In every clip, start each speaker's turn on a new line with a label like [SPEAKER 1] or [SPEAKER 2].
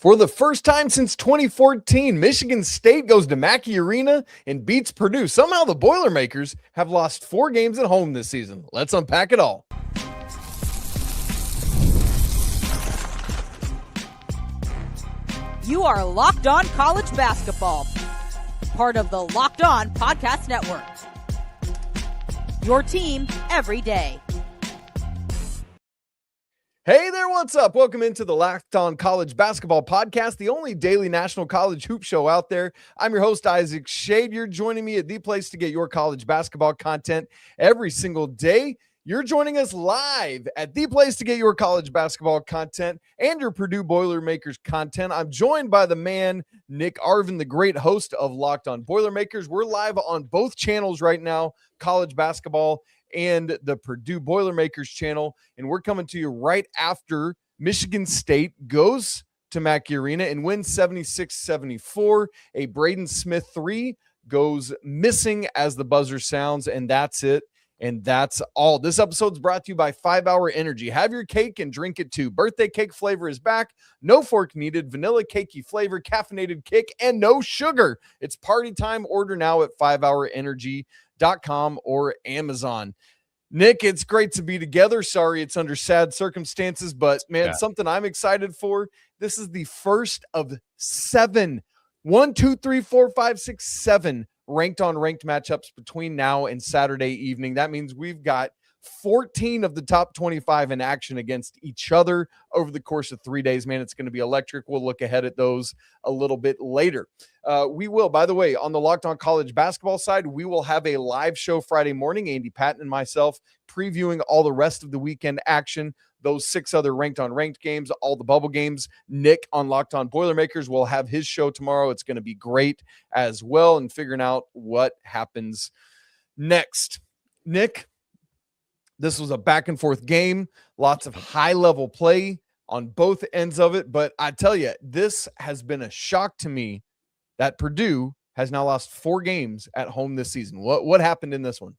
[SPEAKER 1] For the first time since 2014, Michigan State goes to Mackey Arena and beats Purdue. Somehow the Boilermakers have lost 4 games at home this season. Let's unpack it all.
[SPEAKER 2] You are Locked On College Basketball, part of the Locked On Podcast Network. Your team every day.
[SPEAKER 1] Hey there, what's up? Welcome into the Locked On College Basketball Podcast, the only daily national college hoop show out there. I'm your host, Isaac Schade. You're joining me at the place to get your college basketball content every single day. You're joining us live at the place to get your college basketball content and your Purdue Boilermakers content. I'm joined by the man, Nick Arvin, the great host of Locked On Boilermakers. We're live on both channels right now, college basketball and the Purdue Boilermakers channel. And we're coming to you right after Michigan State goes to Mackey Arena and wins 76-74. A Braden Smith 3 goes missing as the buzzer sounds, and that's it. And that's all. This episode's brought to you by 5 Hour Energy. Have your cake and drink it too. Birthday cake flavor is back. No fork needed. Vanilla cakey flavor, caffeinated kick, and no sugar. It's party time. Order now at 5hourenergy.com or Amazon. Nick, it's great to be together. Sorry it's under sad circumstances, but man, something I'm excited for. This is the first of 7 ranked on ranked matchups between now and Saturday evening. That means we've got 14 of the top 25 in action against each other over the course of 3 days. Man, it's going to be electric. We'll look ahead at those a little bit later. We will, by the way, on the Locked On College Basketball side, we will have a live show Friday morning. Andy Patton and myself previewing all the rest of the weekend action, those 6 other ranked on ranked games, all the bubble games. Nick on Locked On Boilermakers will have his show tomorrow. It's going to be great as well, and figuring out what happens next. Nick, this was a back and forth game, lots of high level play on both ends of it. But I tell you, this has been a shock to me that Purdue has now lost 4 games at home this season. What happened in this one?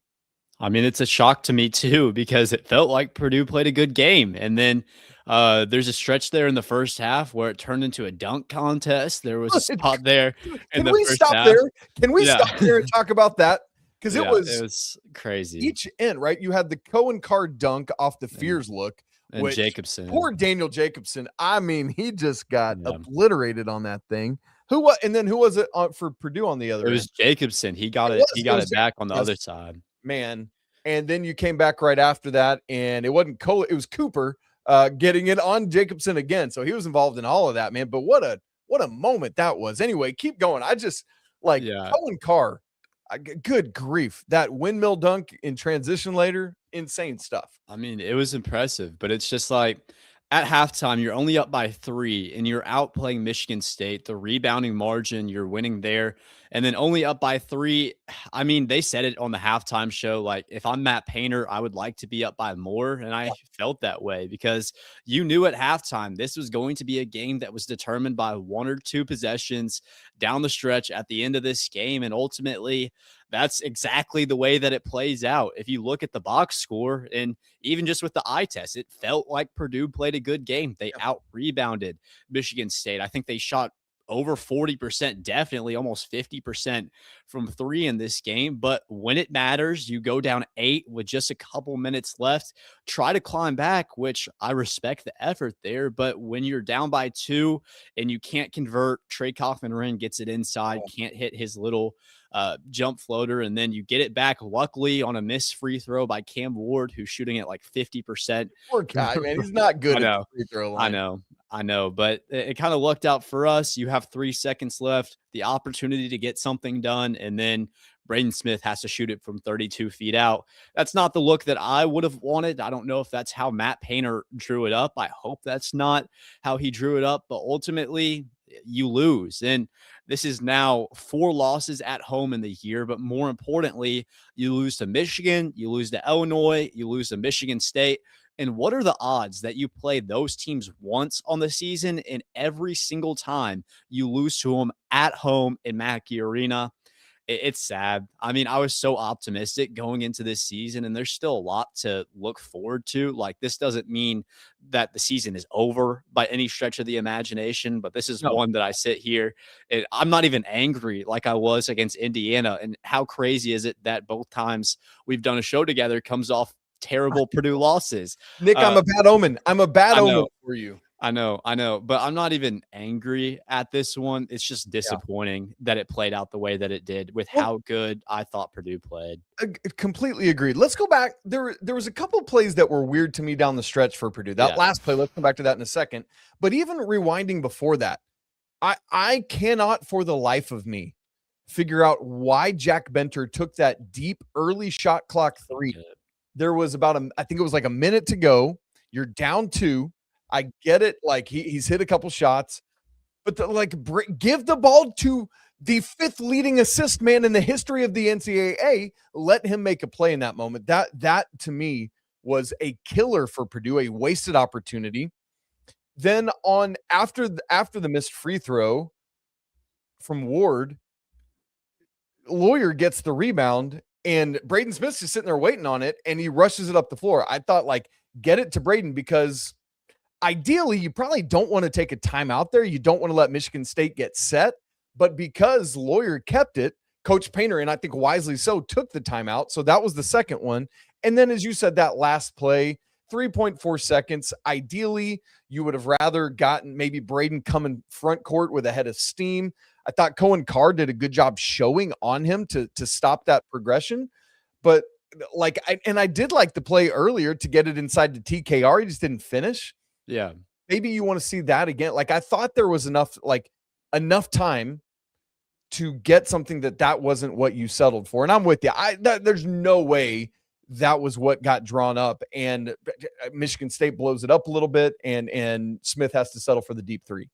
[SPEAKER 3] I mean, it's a shock to me too, because it felt like Purdue played a good game. And then there's a stretch there in the first half where it turned into a dunk contest. There was a spot there in the first half.
[SPEAKER 1] Can we stop there and talk about that? Because it
[SPEAKER 3] was crazy.
[SPEAKER 1] Each end, right? You had the Cohen card dunk off the Fears look.
[SPEAKER 3] And Jacobson.
[SPEAKER 1] Poor Daniel Jacobson. I mean, he just got obliterated on that thing. Who was it for Purdue on the other end?
[SPEAKER 3] It was Jacobson. He got it back on the other side.
[SPEAKER 1] Man. And then you came back right after that, and it wasn't Cole, it was Cooper getting it on Jacobson again. So he was involved in all of that, man. But what a moment that was. Anyway, keep going. I just Cohen Carr. Good grief. That windmill dunk in transition later, insane stuff.
[SPEAKER 3] I mean, it was impressive, but it's just like at halftime, you're only up by 3 and you're outplaying Michigan State. The rebounding margin, you're winning there. And then only up by 3. I mean, they said it on the halftime show. Like, if I'm Matt Painter, I would like to be up by more. And I felt that way because you knew at halftime this was going to be a game that was determined by 1 or 2 possessions down the stretch at the end of this game. And ultimately, that's exactly the way that it plays out. If you look at the box score and even just with the eye test, it felt like Purdue played a good game. They out-rebounded Michigan State. I think they shot over 40%, definitely almost 50% from 3 in this game. But when it matters, you go down 8 with just a couple minutes left, try to climb back, which I respect the effort there. But when you're down by 2 and you can't convert, Trey Kaufman-Renn gets it inside, can't hit his little jump floater, and then you get it back luckily on a missed free throw by Cam Ward, who's shooting at like 50%.
[SPEAKER 1] Poor guy, man. He's not good at the free throw line.
[SPEAKER 3] I know, but it kind of lucked out for us. You have 3 seconds left, the opportunity to get something done, and then Braden Smith has to shoot it from 32 feet out. That's not the look that I would have wanted. I don't know if that's how Matt Painter drew it up. I hope that's not how he drew it up, but ultimately you lose. And this is now 4 losses at home in the year, but more importantly, you lose to Michigan, you lose to Illinois, you lose to Michigan State. And what are the odds that you play those teams once on the season and every single time you lose to them at home in Mackey Arena? it's sad. I mean, I was so optimistic going into this season, and there's still a lot to look forward to. Like, this doesn't mean that the season is over by any stretch of the imagination, but this is
[SPEAKER 1] No.
[SPEAKER 3] one that I sit here and I'm not even angry like I was against Indiana. And how crazy is it that both times we've done a show together comes off terrible Purdue losses?
[SPEAKER 1] Nick, I'm a bad omen. I'm a bad omen for you.
[SPEAKER 3] I know, but I'm not even angry at this one. It's just disappointing that it played out the way that it did with how good I thought Purdue played.
[SPEAKER 1] Completely agreed. Let's go back. There was a couple plays that were weird to me down the stretch for Purdue. That last play, let's come back to that in a second. But even rewinding before that, I cannot for the life of me figure out why Jack Benter took that deep early shot clock three. There was I think it was like a minute to go. You're down 2. I get it. Like he's hit a couple shots, but give the ball to the 5th leading assist man in the history of the NCAA. Let him make a play in that moment. That to me was a killer for Purdue, a wasted opportunity. Then after the missed free throw from Ward, Lawyer gets the rebound and Braden Smith's just sitting there waiting on it and he rushes it up the floor. I thought get it to Braden because ideally, you probably don't want to take a timeout there. You don't want to let Michigan State get set. But because Lawyer kept it, Coach Painter, and I think wisely so, took the timeout. So that was the second one. And then, as you said, that last play, 3.4 seconds. Ideally, you would have rather gotten maybe Braden coming front court with a head of steam. I thought Cohen Carr did a good job showing on him to stop that progression. But I did like the play earlier to get it inside to TKR. He just didn't finish.
[SPEAKER 3] Yeah.
[SPEAKER 1] Maybe you want to see that again. I thought there was enough time to get something that wasn't what you settled for. And I'm with you. There's no way that was what got drawn up and Michigan State blows it up a little bit and Smith has to settle for the deep 3.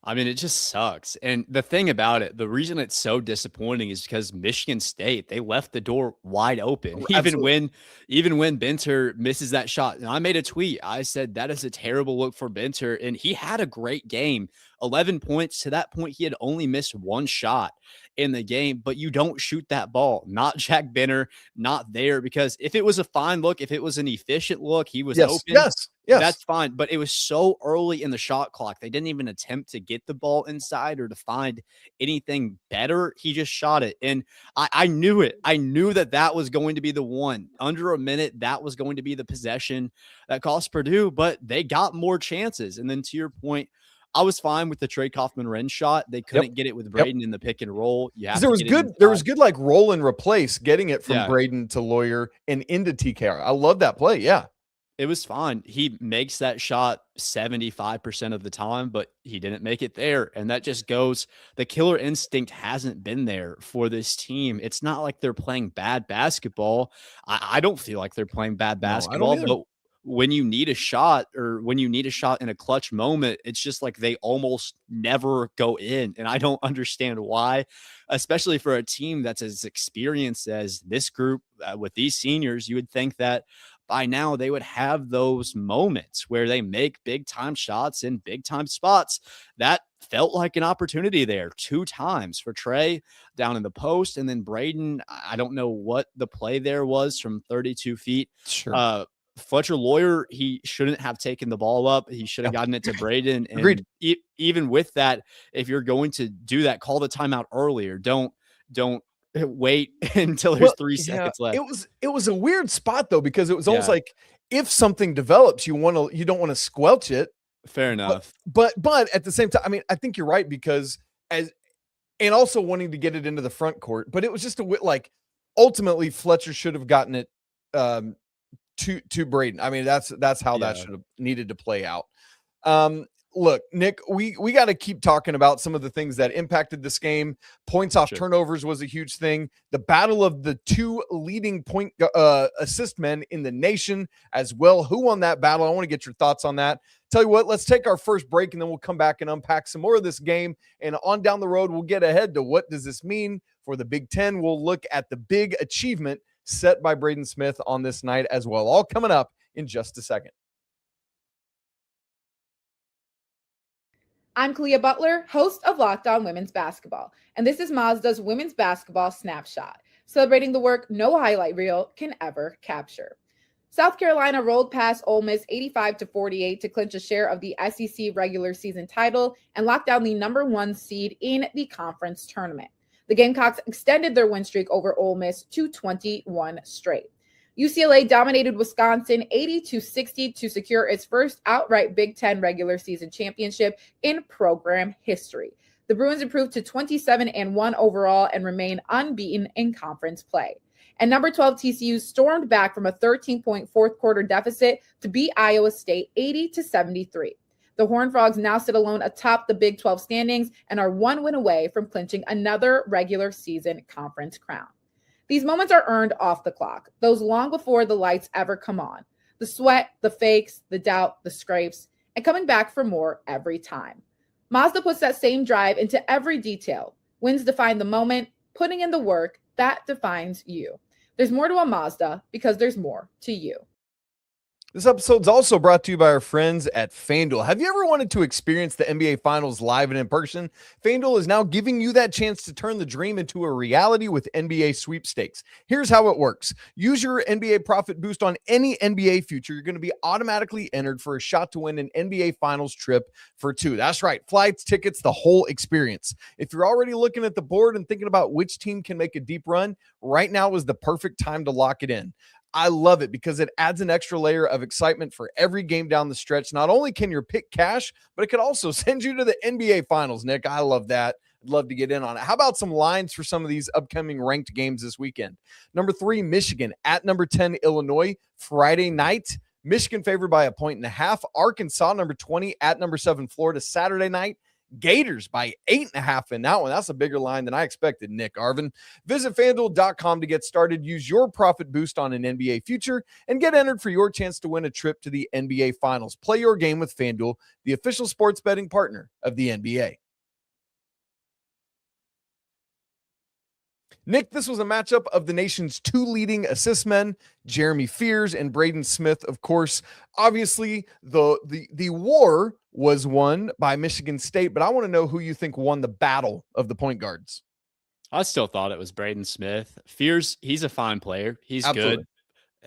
[SPEAKER 3] I mean, it just sucks. And the thing about it, the reason it's so disappointing is because Michigan State, they left the door wide open, even when Benter misses that shot. And I made a tweet. I said, that is a terrible look for Benter. And he had a great game, 11 points. To that point, he had only missed 1 shot in the game, but you don't shoot that ball. Not Jack Benter, not there, because if it was a fine look, if it was an efficient look, he was open.
[SPEAKER 1] Yes.
[SPEAKER 3] That's fine. But it was so early in the shot clock. They didn't even attempt to get the ball inside or to find anything better. He just shot it. And I knew it. I knew that was going to be the one. Under a minute, that was going to be the possession that cost Purdue, but they got more chances. And then to your point, I was fine with the Trey Kaufman-Renz shot. They couldn't get it with Braden in the pick and roll. There was good roll and replace getting it from Braden to Lawyer and into TKR. I love that play. Yeah. It was fine. He makes that shot 75% of the time, but he didn't make it there. And that just goes, the killer instinct hasn't been there for this team. It's not like they're playing bad basketball. I don't feel like they're playing bad basketball, but when you need a shot or when you need a shot in a clutch moment, it's just like they almost never go in. And I don't understand why, especially for a team that's as experienced as this group with these seniors. You would think that by now they would have those moments where they make big time shots in big time spots. That felt like an opportunity there 2 times for Trey down in the post. And then Braden, I don't know what the play there was from 32 feet.
[SPEAKER 1] Sure.
[SPEAKER 3] Fletcher Lawyer, he shouldn't have taken the ball up. He should have gotten it to Braden. And
[SPEAKER 1] Agreed.
[SPEAKER 3] Even with that, if you're going to do that, call the timeout earlier. Don't wait until there's 3 seconds left.
[SPEAKER 1] It was a weird spot though, because it was almost like if something develops, you don't want to squelch it.
[SPEAKER 3] Fair enough.
[SPEAKER 1] But at the same time, I mean, I think you're right because and also wanting to get it into the front court, but it was just ultimately Fletcher should have gotten it to Braden. I mean, that's how that should have needed to play out. Look, Nick, we got to keep talking about some of the things that impacted this game. Points off turnovers was a huge thing. The battle of the 2 leading point assist men in the nation as well. Who won that battle? I want to get your thoughts on that. Tell you what, let's take our first break and then we'll come back and unpack some more of this game. And on down the road, we'll get ahead to what does this mean for the Big Ten. We'll look at the big achievement set by Braden Smith on this night as well. All coming up in just a second.
[SPEAKER 4] I'm Kalia Butler, host of Locked On Women's Basketball, and this is Mazda's Women's Basketball Snapshot, celebrating the work no highlight reel can ever capture. South Carolina rolled past Ole Miss 85-48 to clinch a share of the SEC regular season title and lock down the number 1 seed in the conference tournament. The Gamecocks extended their win streak over Ole Miss to 21 straight. UCLA dominated Wisconsin 80-60 to secure its first outright Big Ten regular season championship in program history. The Bruins improved to 27-1 overall and remain unbeaten in conference play. And number 12 TCU stormed back from a 13-point fourth quarter deficit to beat Iowa State 80-73. The Horned Frogs now sit alone atop the Big 12 standings and are 1 win away from clinching another regular season conference crown. These moments are earned off the clock, those long before the lights ever come on. The sweat, the fakes, the doubt, the scrapes, and coming back for more every time. Mazda puts that same drive into every detail. Wins define the moment, putting in the work, that defines you. There's more to a Mazda because there's more to you.
[SPEAKER 1] This episode's also brought to you by our friends at FanDuel. Have you ever wanted to experience the NBA Finals live and in person? FanDuel is now giving you that chance to turn the dream into a reality with NBA sweepstakes. Here's how it works. Use your NBA profit boost on any NBA future. You're going to be automatically entered for a shot to win an NBA Finals trip for 2. That's right. Flights, tickets, the whole experience. If you're already looking at the board and thinking about which team can make a deep run, right now is the perfect time to lock it in. I love it because it adds an extra layer of excitement for every game down the stretch. Not only can your pick cash, but it could also send you to the NBA Finals, Nick. I love that. I'd love to get in on it. How about some lines for some of these upcoming ranked games this weekend? Number 3, Michigan at number 10, Illinois, Friday night. Michigan favored by 1.5. Arkansas, number 20, at number 7, Florida, Saturday night. Gators by 8.5 in that one. That's a bigger line than I expected, Nick Arvin. Visit FanDuel.com to get started. Use your profit boost on an NBA future and get entered for your chance to win a trip to the NBA Finals. Play your game with FanDuel, the official sports betting partner of the NBA. Nick, this was a matchup of the nation's 2 leading assist men, Jeremy Fears and Braden Smith. Of course, obviously the war was won by Michigan State, but I want to know who you think won the battle of the point guards.
[SPEAKER 3] I still thought it was Braden Smith. Fears, he's a fine player. He's
[SPEAKER 1] Absolutely
[SPEAKER 3] good.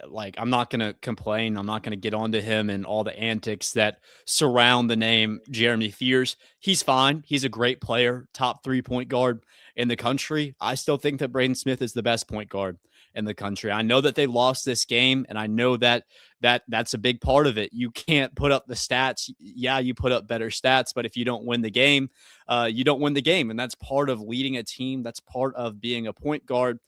[SPEAKER 3] Like, I'm not going to complain. I'm not going to get onto him and all the antics that surround the name Jeremy Fears. He's fine. He's a great player, top 3-point guard in the country. I still think that Braden Smith is the best point guard in the country. I know that they lost this game, and I know that that's a big part of it. You can't put up the stats. Yeah, you put up better stats, but if you don't win the game, you don't win the game, and that's part of leading a team. That's part of being a point guard.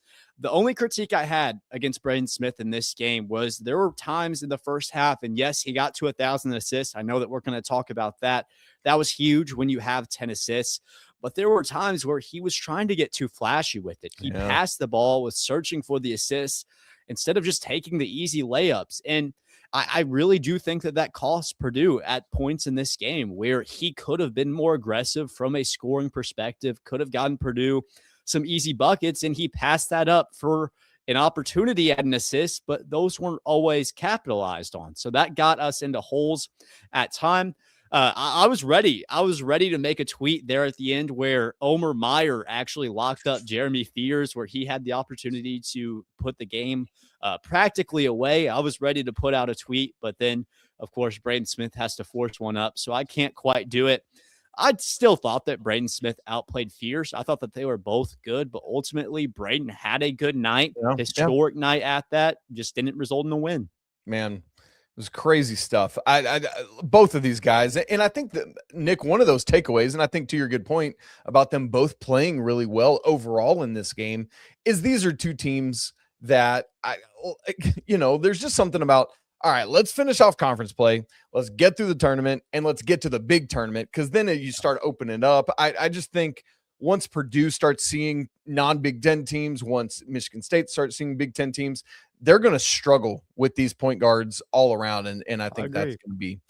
[SPEAKER 3] The only critique I had against Braden Smith in this game was there were times in the first half, and yes, he got to 1,000 assists. I know that we're going to talk about that. That was huge when you have 10 assists. But there were times where he was trying to get too flashy with it. He passed the ball, was searching for the assists instead of just taking the easy layups. And I really do think that cost Purdue at points in this game where he could have been more aggressive from a scoring perspective, could have gotten Purdue some easy buckets, and he passed that up for an opportunity at an assist, but those weren't always capitalized on. So that got us into holes at time. I was ready. I was ready to make a tweet there at the end where Omer Meyer actually locked up Jeremy Fears, where he had the opportunity to put the game practically away. I was ready to put out a tweet, but then, of course, Braden Smith has to force one up, so I can't quite do it. I still thought that Braden Smith outplayed Fears. I thought that they were both good, but ultimately Braden had a good night, historic night at that, just didn't result in a win.
[SPEAKER 1] Man, it was crazy stuff. I both of these guys, and I think that, Nick, one of those takeaways, and I think to your good point about them both playing really well overall in this game, is these are 2 teams that, there's just something about, all right, let's finish off conference play. Let's get through the tournament and let's get to the big tournament, because then you start opening up. I just think once Purdue starts seeing non-Big Ten teams, once Michigan State starts seeing Big Ten teams, they're going to struggle with these point guards all around. And I think that's going to be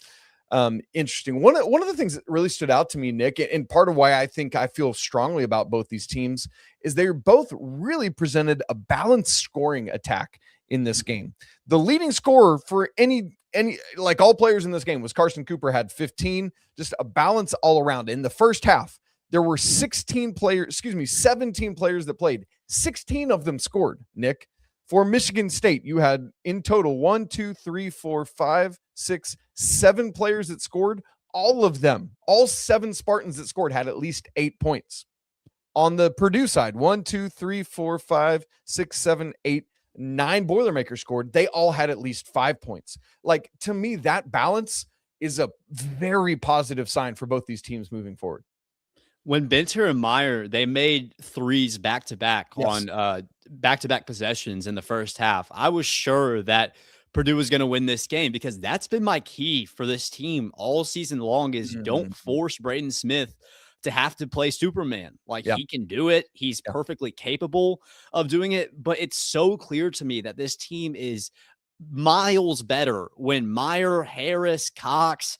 [SPEAKER 1] interesting. One of the things that really stood out to me, Nick, and part of why I think I feel strongly about both these teams, is they're both really presented a balanced scoring attack in this game. The leading scorer for any And like all players in this game, was Carson Cooper had 15, just a balance all around. In the first half, there were 17 players that played. 16 of them scored, Nick. For Michigan State, you had in total 1, 2, 3, 4, 5, 6, 7 players that scored. All of them, all 7 Spartans that scored had at least 8 points. On the Purdue side, 1, 2, 3, 4, 5, 6, 7, 8, 9 Boilermakers scored. They all had at least 5 points. Like, to me, that balance is a very positive sign for both these teams moving forward.
[SPEAKER 3] When Benter and Meyer, they made threes back-to-back on back-to-back possessions in the first half, I was sure that Purdue was going to win this game, because that's been my key for this team all season long is don't force Braden Smith to have to play Superman. Like, he can do it. He's perfectly capable of doing it. But it's so clear to me that this team is miles better when Meyer, Harris, Cox,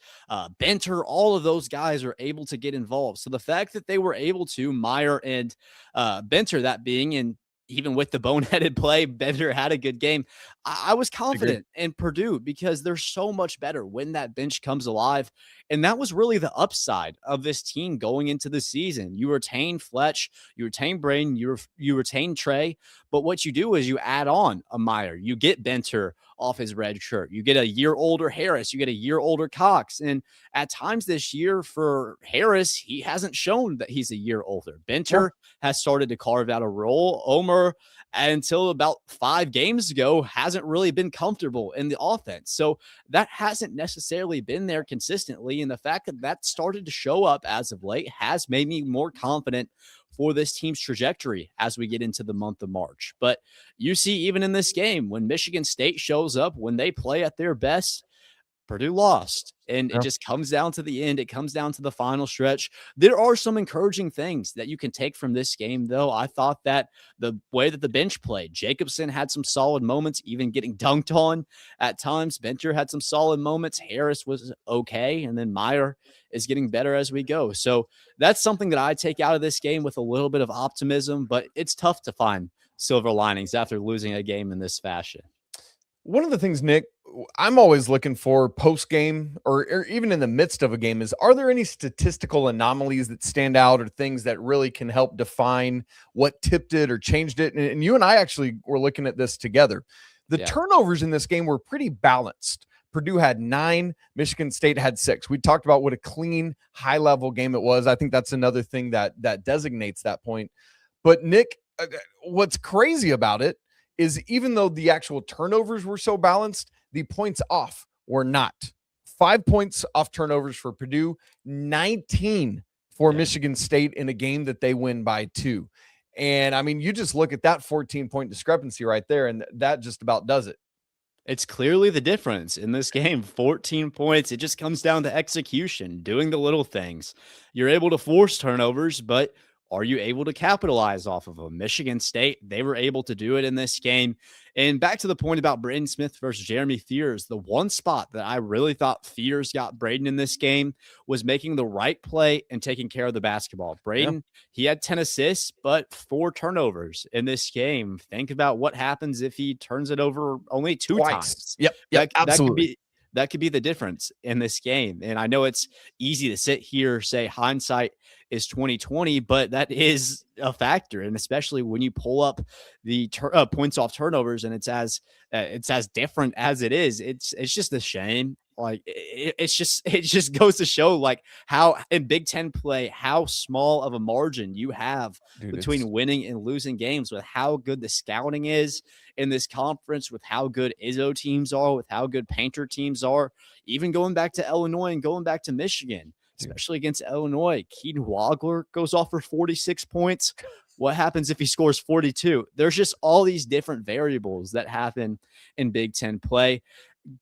[SPEAKER 3] Benter, all of those guys are able to get involved. So the fact that they were able to, Meyer and Benter, that being, and even with the boneheaded play, Bender had a good game. I was confident in Purdue because they're so much better when that bench comes alive. And that was really the upside of this team going into the season. You retain Fletch, you retain Braden, you retain Trey. But what you do is you add on a Meyer. You get Benter off his red shirt. You get a year older Harris. You get a year older Cox. And at times this year for Harris, he hasn't shown that he's a year older. Benter has started to carve out a role. Omer, until about 5 games ago, hasn't really been comfortable in the offense. So that hasn't necessarily been there consistently. And the fact that that started to show up as of late has made me more confident for this team's trajectory as we get into the month of March. But you see, even in this game, when Michigan State shows up, when they play at their best, Purdue lost. And it just comes down to the end. It comes down to the final stretch. There are some encouraging things that you can take from this game, though. I thought that the way that the bench played, Jacobson had some solid moments, even getting dunked on at times. Benter had some solid moments. Harris was okay. And then Meyer is getting better as we go. So that's something that I take out of this game with a little bit of optimism, but it's tough to find silver linings after losing a game in this fashion.
[SPEAKER 1] One of the things, Nick, I'm always looking for post-game or even in the midst of a game is, are there any statistical anomalies that stand out or things that really can help define what tipped it or changed it? And you and I actually were looking at this together. The turnovers in this game were pretty balanced. Purdue had 9, Michigan State had 6. We talked about what a clean, high-level game it was. I think that's another thing that designates that point. But, Nick, what's crazy about it is even though the actual turnovers were so balanced, the points off were not. 5 points off turnovers for Purdue, 19 for Michigan State in a game that they win by 2. And, I mean, you just look at that 14-point discrepancy right there, and that just about does it.
[SPEAKER 3] It's clearly the difference in this game. 14 points. It just comes down to execution, doing the little things. You're able to force turnovers, but are you able to capitalize off of them? Michigan State, they were able to do it in this game. And back to the point about Braden Smith versus Jeremy Fears, the one spot that I really thought Fears got Braden in this game was making the right play and taking care of the basketball. Braden, he had 10 assists, but 4 turnovers in this game. Think about what happens if he turns it over only 2 times.
[SPEAKER 1] Yep, absolutely.
[SPEAKER 3] That could be the difference in this game. And I know it's easy to sit here, say hindsight is 2020, but that is a factor. And especially when you pull up the points off turnovers and it's as different as it is, it's just a shame. Like it just goes to show like how in Big Ten play, how small of a margin you have between winning and losing games, with how good the scouting is in this conference, with how good Izzo teams are, with how good Painter teams are, even going back to Illinois and going back to Michigan, especially against Illinois. Keaton Wagler goes off for 46 points. What happens if he scores 42? There's just all these different variables that happen in Big Ten play.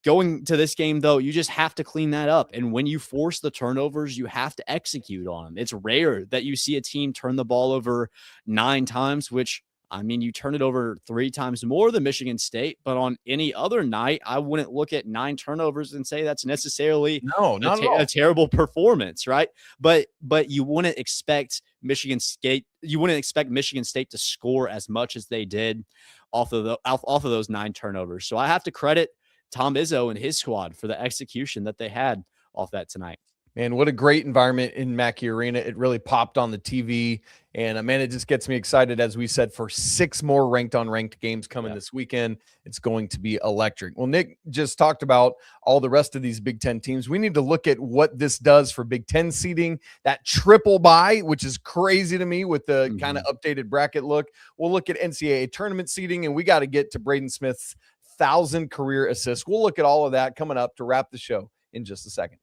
[SPEAKER 3] Going to this game, though, you just have to clean that up. And when you force the turnovers, you have to execute on them. It's rare that you see a team turn the ball over 9 times, which, I mean, you turn it over 3 times more than Michigan State. But on any other night, I wouldn't look at 9 turnovers and say that's necessarily a terrible performance, right? But you wouldn't expect Michigan State to score as much as they did off of those 9 turnovers. So I have to credit Tom Izzo and his squad for the execution that they had off that tonight.
[SPEAKER 1] Man, what a great environment in Mackey Arena. It really popped on the TV. And, man, it just gets me excited, as we said, for 6 more ranked-on-ranked games coming this weekend. It's going to be electric. Well, Nick just talked about all the rest of these Big Ten teams. We need to look at what this does for Big Ten seeding, that triple bye, which is crazy to me with the kind of updated bracket look. We'll look at NCAA tournament seeding, and we got to get to Braden Smith's 1,000 career assists. We'll look at all of that coming up to wrap the show in just a second.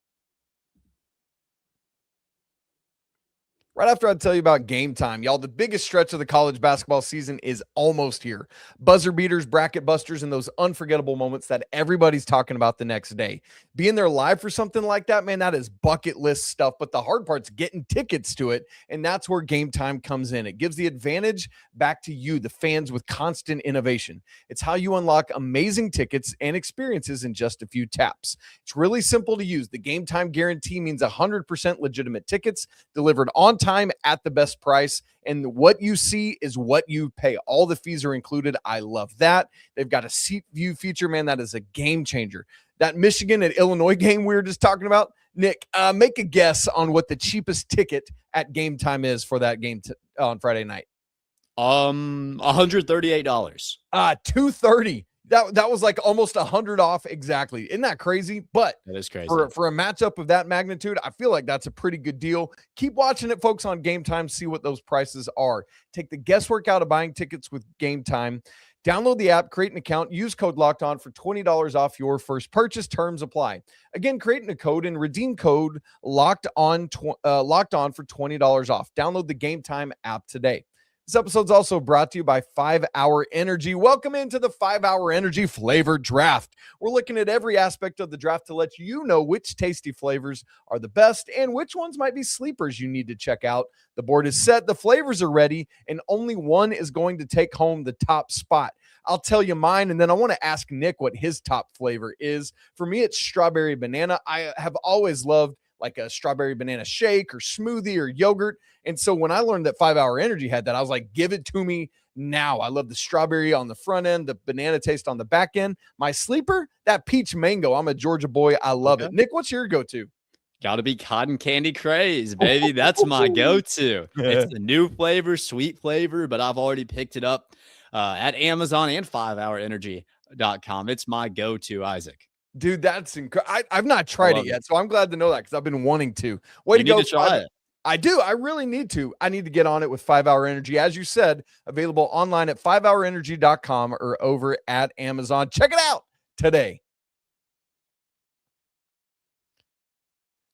[SPEAKER 1] Right after I tell you about game time, y'all, the biggest stretch of the college basketball season is almost here. Buzzer beaters, bracket busters, and those unforgettable moments that everybody's talking about the next day. Being there live for something like that, man, that is bucket list stuff. But the hard part's getting tickets to it, and that's where game time comes in. It gives the advantage back to you, the fans, with constant innovation. It's how you unlock amazing tickets and experiences in just a few taps. It's really simple to use. The game time guarantee means 100% legitimate tickets delivered on time at the best price, and what you see is what you pay. All the fees are included. I love that. They've got a seat view feature, man. That is a game changer. That Michigan and Illinois game we were just talking about, Nick, make a guess on what the cheapest ticket at game time is for that game on Friday night.
[SPEAKER 3] $138.
[SPEAKER 1] $230. That was like almost 100 off exactly. Isn't that crazy? But
[SPEAKER 3] that is crazy.
[SPEAKER 1] For a matchup of that magnitude, I feel like that's a pretty good deal. Keep watching it, folks, on Game Time. See what those prices are. Take the guesswork out of buying tickets with Game Time. Download the app, create an account, use code LOCKEDON for $20 off your first purchase. Terms apply. Again, create a code and redeem code locked on for $20 off. Download the Game Time app today. This episode is also brought to you by 5 Hour Energy. Welcome into the 5 Hour Energy Flavor Draft. We're looking at every aspect of the draft to let you know which tasty flavors are the best and which ones might be sleepers you need to check out. The board is set, the flavors are ready, and only one is going to take home the top spot. I'll tell you mine, and then I want to ask Nick what his top flavor is. For me, it's strawberry banana. I have always loved like a strawberry banana shake or smoothie or yogurt. And so when I learned that 5 Hour Energy had that, I was like, give it to me now. I love the strawberry on the front end, the banana taste on the back end. My sleeper, that peach mango. I'm a Georgia boy. I love it. Nick, what's your go-to?
[SPEAKER 3] Got to be cotton candy craze, baby. That's my go-to. It's the new flavor, sweet flavor, but I've already picked it up at Amazon and 5hourenergy.com. It's my go-to, Isaac.
[SPEAKER 1] Dude, that's incredible. I've not tried it yet, so I'm glad to know that because I've been wanting to. Way to go.
[SPEAKER 3] Try it.
[SPEAKER 1] I do. I really need to. I need to get on it with 5 Hour Energy. As you said, available online at 5hourenergy.com or over at Amazon. Check it out today.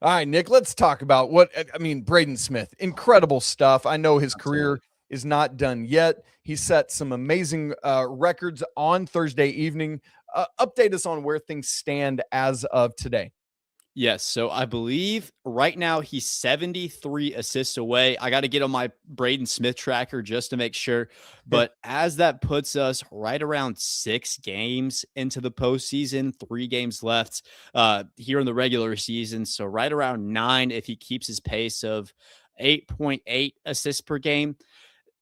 [SPEAKER 1] All right, Nick, let's talk about Braden Smith. Incredible stuff. I know his career is not done yet. He set some amazing records on Thursday evening. Update us on where things stand as of today.
[SPEAKER 3] Yes. So I believe right now he's 73 assists away. I got to get on my Braden Smith tracker just to make sure. But as that puts us right around 6 games into the postseason, 3 games left here in the regular season. So right around 9 if he keeps his pace of 8.8 assists per game.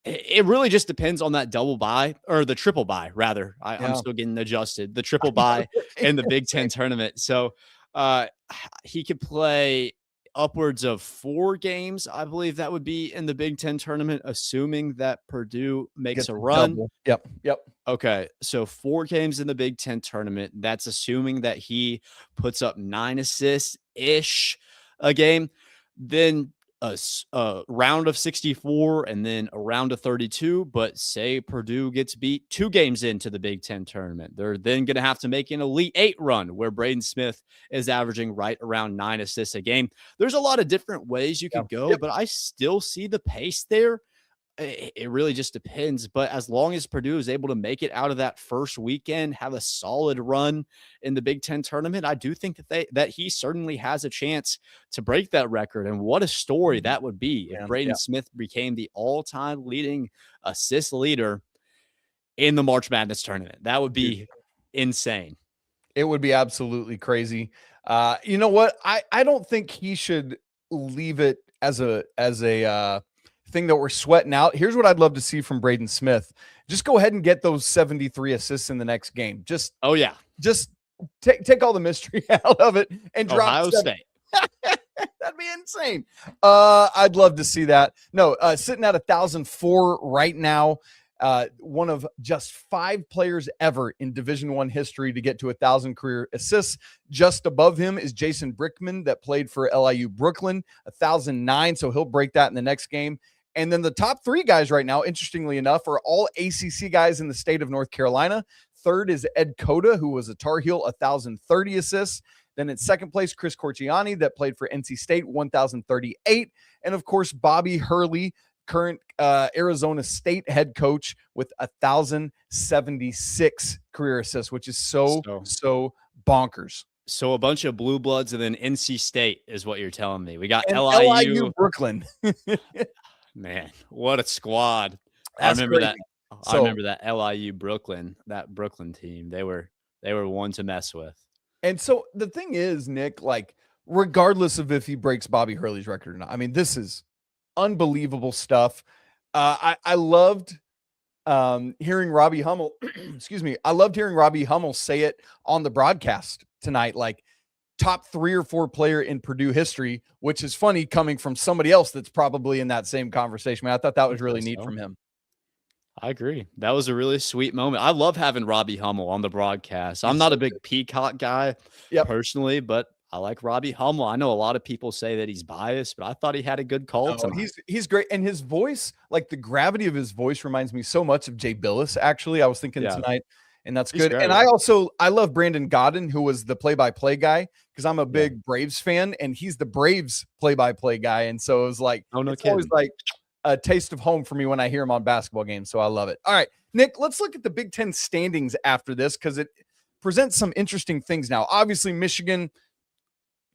[SPEAKER 3] It really just depends on that double bye or the triple bye, rather. I'm still getting adjusted. The triple bye in the Big Ten tournament. So he could play upwards of 4 games. I believe that would be in the Big Ten tournament, assuming that Purdue makes a run.
[SPEAKER 1] Yep.
[SPEAKER 3] Okay. So 4 games in the Big Ten tournament. That's assuming that he puts up 9 assists-ish a game. Then a round of 64 and then a round of 32, but say Purdue gets beat 2 games into the Big Ten tournament. They're then going to have to make an Elite 8 run where Braden Smith is averaging right around 9 assists a game. There's a lot of different ways you could go, but I still see the pace there. It really just depends. But as long as Purdue is able to make it out of that first weekend, have a solid run in the Big Ten tournament, I do think that he certainly has a chance to break that record. And what a story that would be if Braden Smith became the all-time leading assist leader in the March Madness tournament. That would be insane.
[SPEAKER 1] It would be absolutely crazy. You know what? I don't think he should leave it as a thing that we're sweating out. Here's what I'd love to see from Braden Smith. Just go ahead and get those 73 assists in the next game. Just Take all the mystery out of it and drop
[SPEAKER 3] Ohio
[SPEAKER 1] 7.
[SPEAKER 3] State.
[SPEAKER 1] That'd be insane. I'd love to see that. No, sitting at 1,004 right now. One of just 5 players ever in Division I history to get to 1,000 career assists. Just above him is Jason Brickman that played for LIU Brooklyn, 1,009. So he'll break that in the next game. And then the top 3 guys right now, interestingly enough, are all ACC guys in the state of North Carolina. Third is Ed Cota, who was a Tar Heel, 1,030 assists. Then in second place, Chris Corciani that played for NC State, 1,038. And of course, Bobby Hurley, current Arizona State head coach with 1,076 career assists, which is so bonkers.
[SPEAKER 3] So a bunch of blue bloods and then NC State is what you're telling me. We got
[SPEAKER 1] and
[SPEAKER 3] LIU
[SPEAKER 1] Brooklyn.
[SPEAKER 3] Man, what a squad.
[SPEAKER 1] That's
[SPEAKER 3] I remember
[SPEAKER 1] crazy.
[SPEAKER 3] that. I remember that LIU Brooklyn, that Brooklyn team. They were one to mess with. And
[SPEAKER 1] so the thing is, Nick, like, regardless of if he breaks Bobby Hurley's record or not, I mean, this is unbelievable stuff. I loved hearing Robbie Hummel, excuse me. I loved hearing Robbie Hummel say it on the broadcast tonight, like top 3 or 4 player in Purdue history, which is funny coming from somebody else that's probably in that same conversation. I thought that was really neat from him.
[SPEAKER 3] I agree. That was a really sweet moment. I love having Robbie Hummel on the broadcast. I'm not a big Peacock guy personally, but I like Robbie Hummel. I know a lot of people say that he's biased, but I thought he had a good call.
[SPEAKER 1] He's great. And his voice, like the gravity of his voice reminds me so much of Jay Billis, actually. I was thinking tonight, and that's good. And I love Brandon Godden, who was the play-by-play guy, because I'm a big Braves fan, and he's the Braves play-by-play guy. And so it was like, always like a taste of home for me when I hear him on basketball games. So I love it. All right, Nick, let's look at the Big Ten standings after this, because it presents some interesting things now. Obviously, Michigan,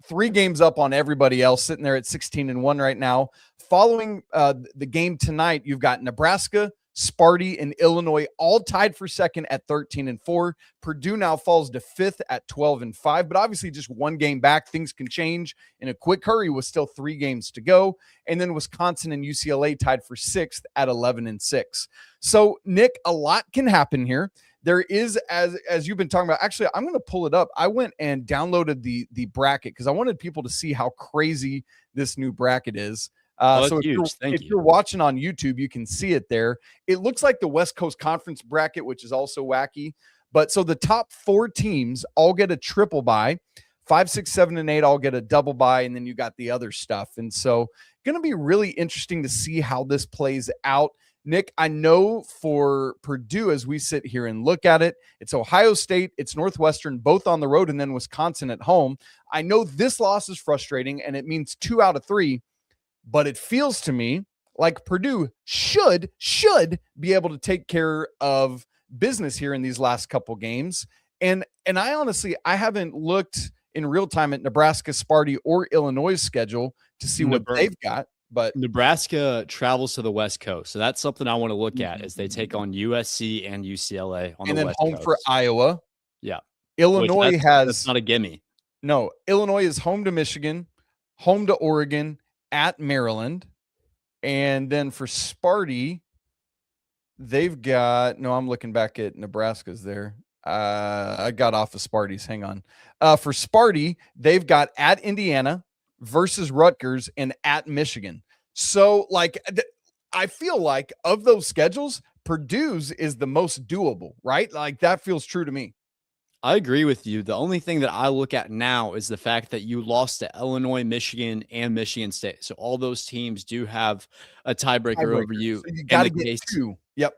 [SPEAKER 1] 3 games up on everybody else, sitting there at 16-1 right now. Following the game tonight, you've got Nebraska, Sparty, and Illinois all tied for second at 13-4. Purdue now falls to 5th at 12-5, but obviously just 1 game back. Things can change in a quick hurry with still 3 games to go. And then Wisconsin and UCLA tied for 6th at 11-6. So, Nick, a lot can happen here. There is, as you've been talking about, actually, I'm going to pull it up. I went and downloaded the bracket because I wanted people to see how crazy this new bracket is. So if you're watching on YouTube, you can see it there. It looks like the West Coast Conference bracket, which is also wacky. But so the top 4 teams all get a triple bye. 5, 6, 7, and 8 all get a double bye, and then you got the other stuff. And so going to be really interesting to see how this plays out. Nick, I know for Purdue, as we sit here and look at it, it's Ohio State, it's Northwestern, both on the road, and then Wisconsin at home. I know this loss is frustrating, and it means 2 out of 3, but it feels to me like Purdue should be able to take care of business here in these last couple games. And I honestly, I haven't looked in real time at Nebraska, Sparty, or Illinois' schedule to see what they've got. But
[SPEAKER 3] Nebraska travels to the West Coast, so that's something I want to look at as they take on USC and UCLA on the West Coast. And then
[SPEAKER 1] home for Iowa.
[SPEAKER 3] Yeah,
[SPEAKER 1] Illinois
[SPEAKER 3] that's not a gimme.
[SPEAKER 1] No, Illinois is home to Michigan, home to Oregon, at Maryland, and then for Sparty, they've got. No, I'm looking back at Nebraska's there. I got off of Sparty's. Hang on. For Sparty, they've got at Indiana versus Rutgers and at Michigan. So, like, I feel like of those schedules, Purdue's is the most doable, right? Like, that feels true to me.
[SPEAKER 3] I agree with you. The only thing that I look at now is the fact that you lost to Illinois, Michigan, and Michigan State. So all those teams do have a tiebreaker over you.
[SPEAKER 1] So you got to get 2. Yep.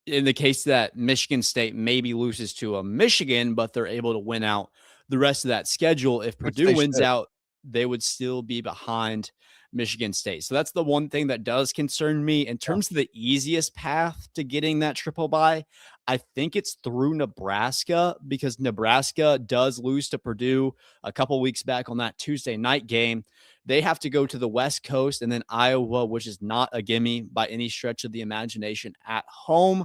[SPEAKER 3] In the case that Michigan State maybe loses to a Michigan, but they're able to win out the rest of that schedule. If Purdue wins out, they would still be behind Michigan State. So that's the one thing that does concern me. In terms of the easiest path to getting that triple bye, I think it's through Nebraska, because Nebraska does lose to Purdue a couple weeks back on that Tuesday night game. They have to go to the West Coast and then Iowa, which is not a gimme by any stretch of the imagination, at home.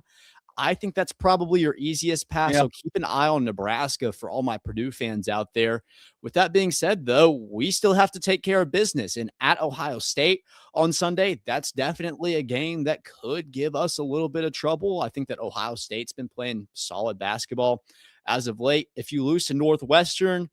[SPEAKER 3] I think that's probably your easiest path. So keep an eye on Nebraska for all my Purdue fans out there. With that being said, though, we still have to take care of business. And at Ohio State on Sunday, that's definitely a game that could give us a little bit of trouble. I think that Ohio State's been playing solid basketball as of late. If you lose to Northwestern,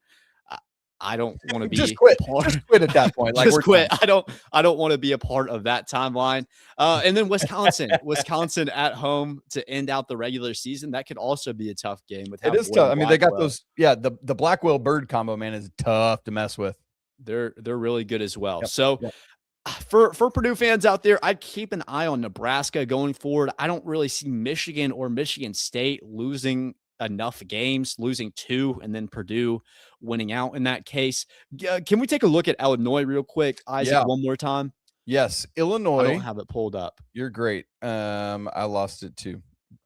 [SPEAKER 3] I don't want to be
[SPEAKER 1] just quit.
[SPEAKER 3] a part.
[SPEAKER 1] Just quit at that point. Like,
[SPEAKER 3] Just
[SPEAKER 1] we're
[SPEAKER 3] quit.
[SPEAKER 1] done.
[SPEAKER 3] I don't want to be a part of that timeline. And then Wisconsin at home to end out the regular season. That could also be a tough game with how
[SPEAKER 1] It is tough. I mean, they got those. Yeah, the Blackwell Bird combo, man, is tough to mess with.
[SPEAKER 3] They're really good as well.
[SPEAKER 1] Yep.
[SPEAKER 3] So
[SPEAKER 1] Yep.
[SPEAKER 3] For Purdue fans out there, I'd keep an eye on Nebraska going forward. I don't really see Michigan or Michigan State losing enough games, losing 2, and then Purdue winning out in that case. Can we take a look at Illinois real quick, Isaac, one more time?
[SPEAKER 1] Yes, Illinois.
[SPEAKER 3] I don't have it pulled up.
[SPEAKER 1] You're great. I lost it too.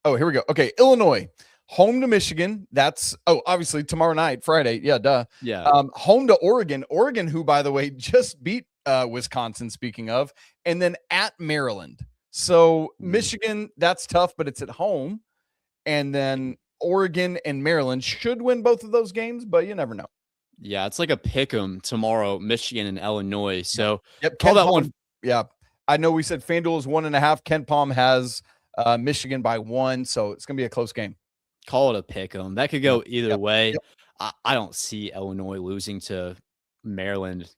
[SPEAKER 1] Oh, here we go. Okay, Illinois. Home to Michigan. That's obviously tomorrow night, Friday. Yeah, duh.
[SPEAKER 3] Yeah.
[SPEAKER 1] Home to Oregon. Oregon, who, by the way, just beat Wisconsin, speaking of, and then at Maryland. So Michigan, that's tough, but it's at home. And then Oregon and Maryland should win both of those games, but you never know.
[SPEAKER 3] Yeah, it's like a pick 'em tomorrow, Michigan and Illinois. So
[SPEAKER 1] call that one. Yeah. I know we said FanDuel is 1.5. Ken Palm has Michigan by 1, so it's gonna be a close game.
[SPEAKER 3] Call it a pick 'em. That could go either way.
[SPEAKER 1] Yep.
[SPEAKER 3] I don't see Illinois losing to Maryland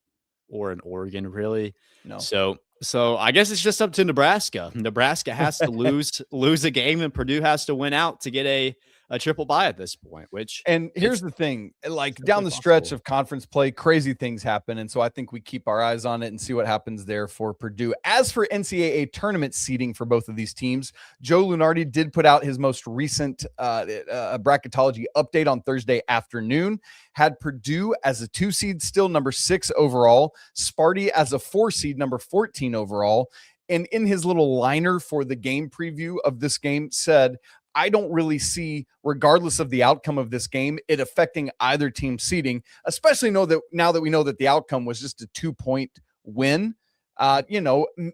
[SPEAKER 3] or in Oregon, really.
[SPEAKER 1] No.
[SPEAKER 3] So I guess it's just up to Nebraska. Nebraska has to lose a game, and Purdue has to win out to get a triple bye at this point.
[SPEAKER 1] And here's the thing, like down the stretch of conference play, crazy things happen, and so I think we keep our eyes on it and see what happens there for Purdue. As for NCAA tournament seeding for both of these teams, Joe Lunardi did put out his most recent bracketology update on Thursday afternoon. Had Purdue as a 2 seed, still number 6 overall, Sparty as a 4 seed, number 14 overall. And in his little liner for the game preview of this game said, I don't really see, regardless of the outcome of this game, it affecting either team's seeding, especially now that we know that the outcome was just a 2-point win.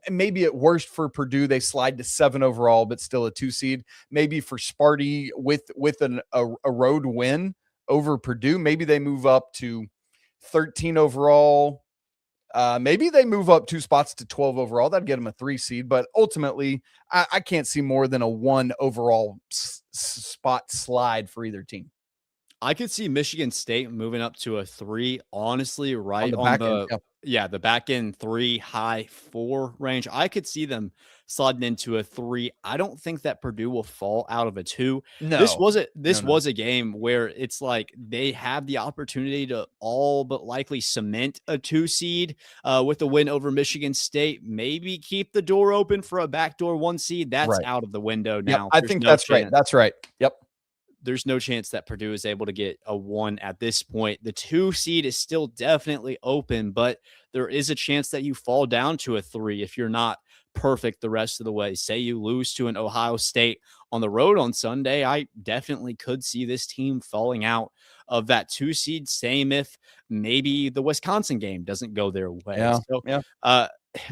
[SPEAKER 1] Maybe at worst for Purdue, they slide to 7 overall, but still a 2 seed. Maybe for Sparty with a road win over Purdue, maybe they move up to 13 overall. Maybe they move up 2 spots to 12 overall. That'd get them a 3 seed, but ultimately I can't see more than a 1 overall spot slide for either team.
[SPEAKER 3] I could see Michigan State moving up to a 3, honestly, right
[SPEAKER 1] on the
[SPEAKER 3] back end 3, high 4 range. I could see them sliding into a 3. I don't think that Purdue will fall out of a 2.
[SPEAKER 1] No,
[SPEAKER 3] this was a game where it's like they have the opportunity to all but likely cement a 2 seed with a win over Michigan State. Maybe keep the door open for a backdoor 1 seed. That's out of the window now.
[SPEAKER 1] I think that's right. That's right. Yep.
[SPEAKER 3] There's no chance that Purdue is able to get a 1 at this point. The 2 seed is still definitely open, but there is a chance that you fall down to a 3 if you're not perfect the rest of the way. Say you lose to an Ohio State on the road on Sunday, I definitely could see this team falling out of that 2 seed. Same if maybe the Wisconsin game doesn't go their way.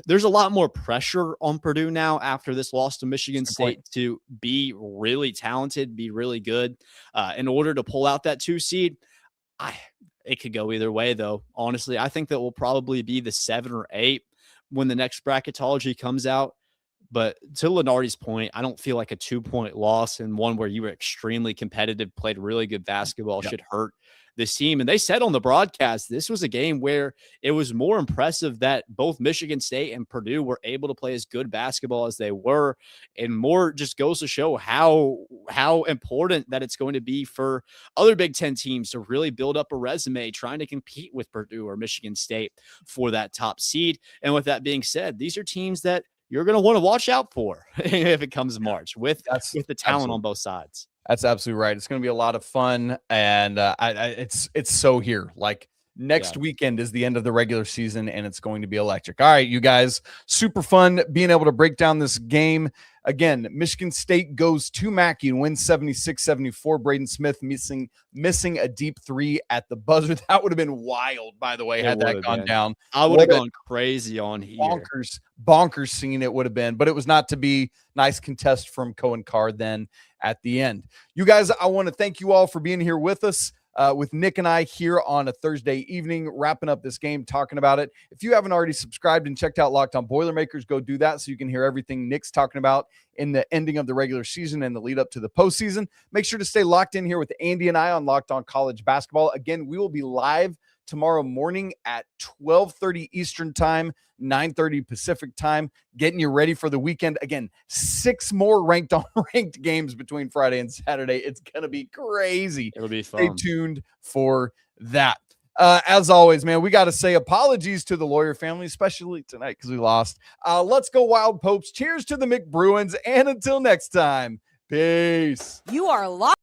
[SPEAKER 3] There's a lot more pressure on Purdue now after this loss to Michigan State to be really talented, be really good in order to pull out that 2 seed. It could go either way, though. Honestly, I think that will probably be the 7 or 8 when the next bracketology comes out. But to Lenardi's point, I don't feel like a 2-point loss and one where you were extremely competitive, played really good basketball should hurt this team. And they said on the broadcast, this was a game where it was more impressive that both Michigan State and Purdue were able to play as good basketball as they were. And more just goes to show how important that it's going to be for other Big Ten teams to really build up a resume trying to compete with Purdue or Michigan State for that top seed. And with that being said, these are teams that you're going to want to watch out for if it comes March with the talent on both sides.
[SPEAKER 1] That's absolutely right. It's going to be a lot of fun, and it's so here. Like next weekend is the end of the regular season, and it's going to be electric. All right, you guys, super fun being able to break down this game. Again, Michigan State goes to Mackey and wins 76-74. Braden Smith missing a deep 3 at the buzzer. That would have been wild, by the way, had that gone down.
[SPEAKER 3] I would have gone crazy on here.
[SPEAKER 1] Bonkers scene it would have been, but it was not to be. Nice contest from Cohen Carr then at the end. You guys, I want to thank you all for being here with us. with Nick and I here on a Thursday evening, wrapping up this game, talking about it. If you haven't already subscribed and checked out Locked On Boilermakers, go do that so you can hear everything Nick's talking about in the ending of the regular season and the lead up to the postseason. Make sure to stay locked in here with Andy and I on Locked On College Basketball. Again, we will be live tomorrow morning at 12:30 Eastern time, 9:30 Pacific time, getting you ready for the weekend. Again, 6 more ranked on ranked games between Friday and Saturday. It's going to be crazy.
[SPEAKER 3] It'll be fun.
[SPEAKER 1] Stay tuned for that. As always, man, we got to say apologies to the Lawyer family, especially tonight because we lost. Let's go Wild Popes. Cheers to the McBruins. And until next time, peace.
[SPEAKER 2] You are locked